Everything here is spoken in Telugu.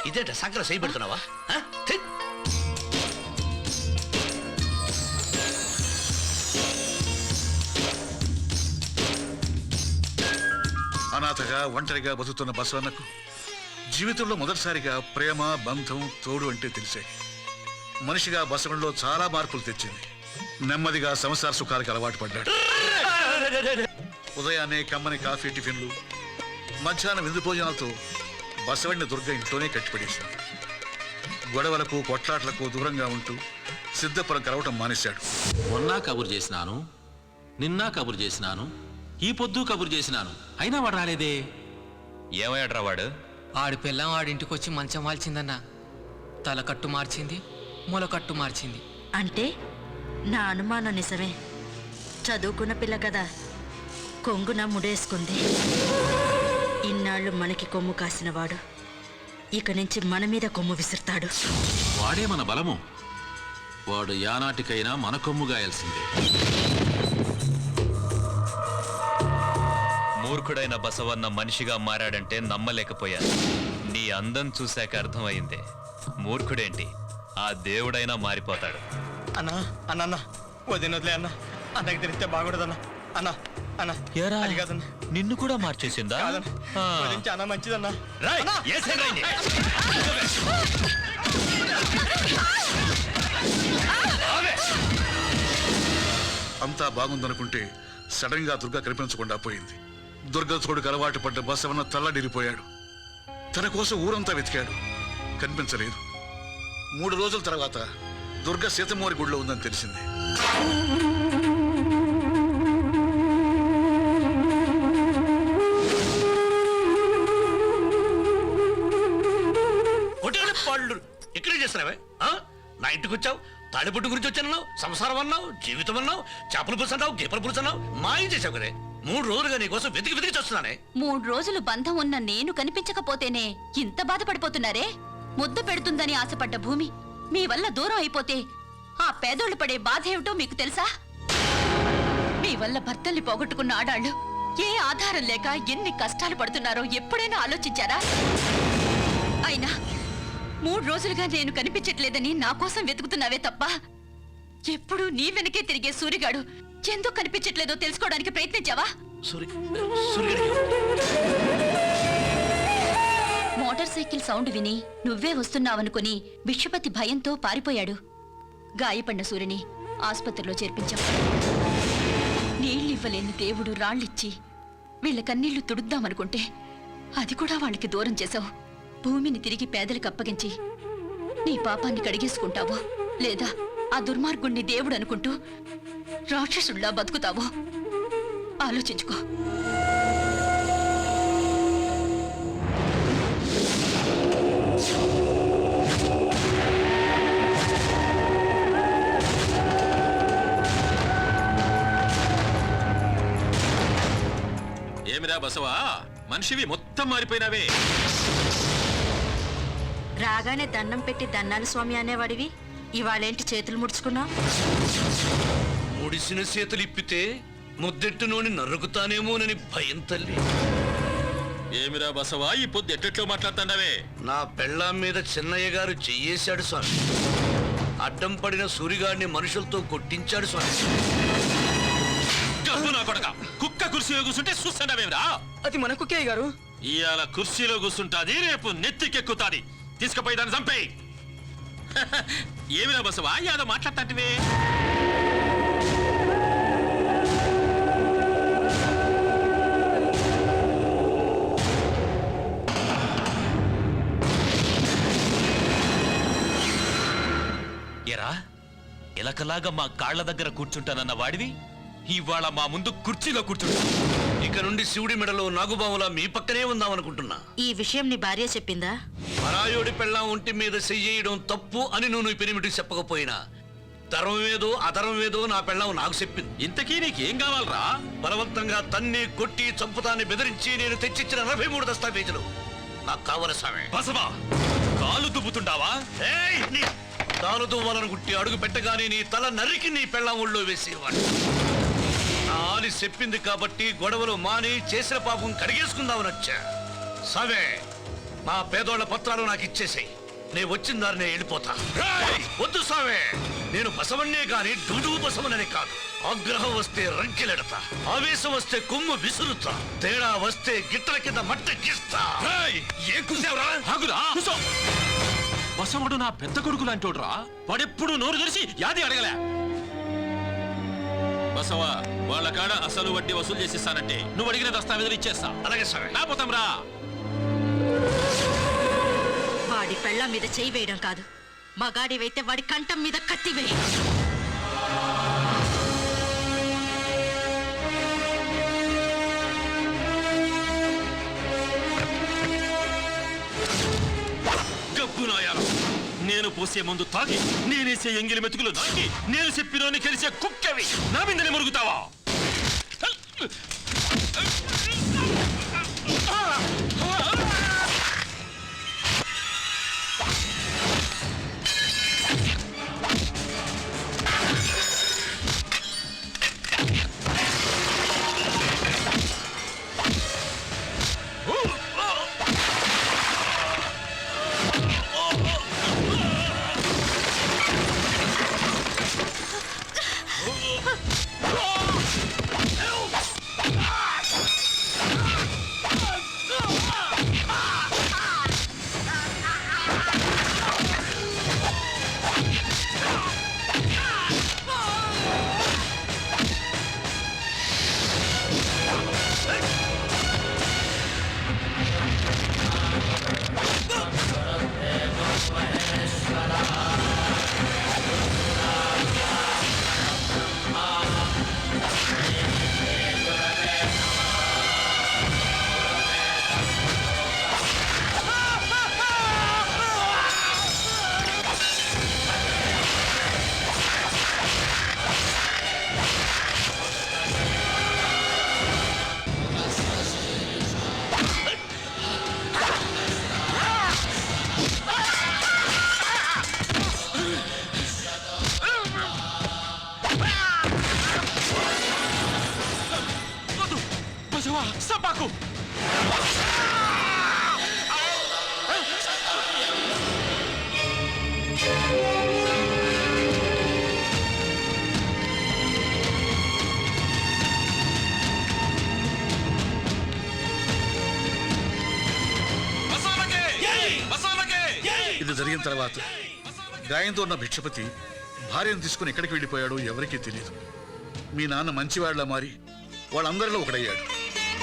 ఇదేంట సంకర చేయి పెడుతున్నావా? అనాథగా ఒంటరిగా బతుకుతున్న బసవన్నకు జీవితంలో మొదటిసారిగా ప్రేమ బంధం తోడు అంటే తెలిసే మనిషిగా బసవనలో చాలా మార్పులు తెచ్చింది. నెమ్మదిగా సంసార సుఖాలకు అలవాటు పడ్డాడు. ఉదయాన్నే కమ్మని కాఫీ టిఫిన్లు, మధ్యాహ్నం విందు భోజనాలతో బసవణ్ణి దుర్గ ఇంట్లోనే కట్టిపడేశాడు. గొడవలకు కొట్లాట్లకు దూరంగా ఉంటూ సిద్ధపురం కలవటం మానేశాడు. మొన్నా కబురు చేసినాను, నిన్న కబురు చేసినాను, ఈ పొద్దు కబురు చేసినాను, అయినా వాడు రాలేదే. ఏమయ్యాడ్రా వాడు? ఆడి పిల్లం ఆడింటికొచ్చి మంచం వాల్చిందన్నా. తలకట్టు మార్చింది, మొలకట్టు మార్చింది. అంటే నా అనుమానం నిజమే. చదువుకున్న పిల్ల కదా, కొంగున ముడేసుకుంది. ఇన్నాళ్ళు మనకి కొమ్ము కాసినవాడు ఇక నుంచి మన మీద కొమ్ము విసురుతాడు. వాడే మన బలము. వాడు యానాటికైనా మన కొమ్ము గాయాల్సిందే. మూర్ఖుడైన బసవన్న మనిషిగా మారాడంటే నమ్మలేకపోయాను. నీ అందం చూశాక అర్థమైందే, మూర్ఖుడేంటి ఆ దేవుడైనా మారిపోతాడు. అన్నా అన్న అన్న వదినొదిలే అన్న, అన్నకి తెలిస్తే బాగుండదన్నా. అన్న అన్న అది కాదన్నా, నిన్ను కూడా మార్చేసిందా? చాలా మంచిదన్నా. అంతా బాగుందనుకుంటే సడన్ గా దుర్గ కనిపించకుండా పోయింది. దుర్గ తోడుకు అలవాటు పడ్డ బసవన్న తల్లడిల్లిపోయాడు. తన కోసం ఊరంతా వెతికాడు, కనిపించలేదు. 3 రోజుల తర్వాత దుర్గ సీతమ్మవారి గుడిలో ఉందని తెలిసింది. ఇక్కడే చేస్తున్నావే? నా ఇంటికి వచ్చావు, తాడిపట్టు గురించి వచ్చానన్నావు, సంసారం అన్నావు, జీవితం అన్నావు, చేపల పులుసు అన్నావు, గీపల పులుసు అన్నావు, మాయం చేసావు కదే. 3 రోజులుగా నీ కోసం వెతికి వెతికి చూస్తున్నానే. 3 రోజులు బంధం ఉన్న నేను కనిపించకపోతేనే ఇంత బాధపడిపోతున్నారే. ముద్దు పెడుతుందని ఆశపడ్డ భూమి మీ వల్ల దూరం అయిపోతే ఆ పేదోళ్లు పడే బాధ ఏమిటో మీకు తెలుసా? మీ వల్ల భర్తల్ని పోగొట్టుకున్న ఆడాళ్లు ఏ ఆధారం లేక ఎన్ని కష్టాలు పడుతున్నారో ఎప్పుడైనా ఆలోచించారా? అయినా 3 రోజులుగా నేను కనిపించట్లేదని నా కోసం వెతుకుతున్నావే తప్ప ఎప్పుడు నీ వెనకే తిరిగే సూరిగాడు ఎందుకు కనిపించట్లేదో తెలుసుకోవడానికి ప్రయత్నించావా? మోటార్ సైకిల్ సౌండ్ విని నువ్వే వస్తున్నావనుకుని విశ్వపతి భయంతో పారిపోయాడు. గాయపడిన సూర్యుని ఆసుపత్రిలో చేర్పించాం. నీళ్ళివ్వలేని దేవుడు రాళ్ళిచ్చి వీళ్ళ కన్నీళ్లు తుడుద్దామనుకుంటే అది కూడా వాళ్ళకి దూరం చేశావు. భూమిని తిరిగి పేదలకు అప్పగించి నీ పాపాన్ని కడిగేసుకుంటావో లేదా ఆ దుర్మార్గుణ్ణి దేవుడు అనుకుంటూ రాక్షసుల్లా బతుకుతావో ఆలోచించుకో. ఏమిరా బసవా, మనిషివి మొత్తం మారిపోయినావే. రాగానే దండం పెట్టి దన్నాలు స్వామి అనేవాడివి, ఇవాళేంటి చేతులు ముడుచుకున్నావు? ముడిసిన చేతులు ఇప్పితే ముద్దెట్టు నూనె నరుకుతానేమోనని భయం తల్లి. ఏమిరా బసవా, ఈ పొద్దు ఎట్టెట్లో మాట్లాడుతాండవే? నా పెళ్ళాం మీద చిన్నయ్య గారు చెయ్యేశాడు స్వామి. అడ్డం పడిన సూరిగాడిని మనుషులతో కొట్టించాడు స్వామి. కుక్క కుర్చీలో కూర్చుంటే చూస్తాడవేమిరా? అది మన కుక్కే గారు. ఇవాళ కుర్చీలో కూర్చుంటాది, రేపు నెత్తికెక్కుతాది. తీసుకుపోయి దాన్ని చంపేయి. ఏమిరా బసవా, యాదో మాట్లాడతాంటివే? ఎరా ఎలకలాగా మా కాళ్ల దగ్గర కూర్చుంటానన్న వాడివి ఇవాళ మా ముందు కుర్చీలో కూర్చుంటా. ఇక నుండి శివుడి మెడలో నాగుబాములా మీ పక్కనే ఉందామనుకుంటున్నా. ఈ విషయం నీ భార్య చెప్పిందా? పరాయోడి పెళ్ళాం ఒంటి మీద చెయ్యడం తప్పు అని నువ్వు పెనిమిటి చెప్పకపోయినా ధర్మమేదో అధర్మమేదో నా పెళ్ళాం నాకు చెప్పింది. ఇంతకీ నీకేం కావాలరా? బలవంతంగా తన్ని కొట్టి చంపుతాన్ని బెదిరించి నేను తెచ్చిచ్చిన 43 దస్తావేజులు నాకు కావల స్వామి. బసవా, కాలు దుబ్బుతుండావా? కాలు దువ్వాలనుకుంటే అడుగు పెట్టగానే నీ తల నరికి నీ పెళ్ళాం ఒళ్ళో వేసేవాడు. నా ఆలి చెప్పింది కాబట్టి గొడవలు మాని చేసిన పాపం కడిగేసుకుందామని వచ్చా. సవే నా పేదోళ్ల పత్రాలు నాకు ఇచ్చేసాయి. నేను వచ్చిన దారినే వెళ్ళిపోతా. వద్దు స్వామి, నేను బసవన్నే గాని డుడు బసవనని కాదు. ఆగ్రహం వస్తే రంకెలెడతా, ఆవేశం వస్తే కొమ్ము విసురుతా, తేడా వస్తే గిట్టల కింద మట్ట గిస్తా. ఏం కూసావురా? ఆగురా, కూసో. బసవుడు నా పెద్ద కొడుకు లాంటోడురా. వాడెప్పుడు నోరు తెరిచి యాది అడగలే. బసవ, వాళ్ళ కాడ అసలు వడ్డీ వసూలు చేసిస్తానంటే నువ్వు అడిగిన దస్తావేజులు ఇచ్చేస్తా. అలాగే స్వామి. లేకపోతాం రా. వాడి పెళ్ళ మీద చేయి వేయడం కాదు, మగాడివైతే వాడి కంఠం మీద కత్తి వేయి. గబ్బునాయాల, నేను పోసే ముందు తాగి నేనేసే ఎంగిలి మెతుకులు నాకి నేను చెప్పినోని కలిసే కుక్కవి నా మీదనే మురుగుతావా? బసవా, సపాకు. ఇది జరిగిన తర్వాత గాయంతో ఉన్న భిక్షపతి భార్యను తీసుకుని ఎక్కడికి వెళ్ళిపోయాడో ఎవరికీ తెలియదు. మీ నాన్న మంచివాళ్లా మారి వాళ్ళందరిలో ఒకడయ్యాడు.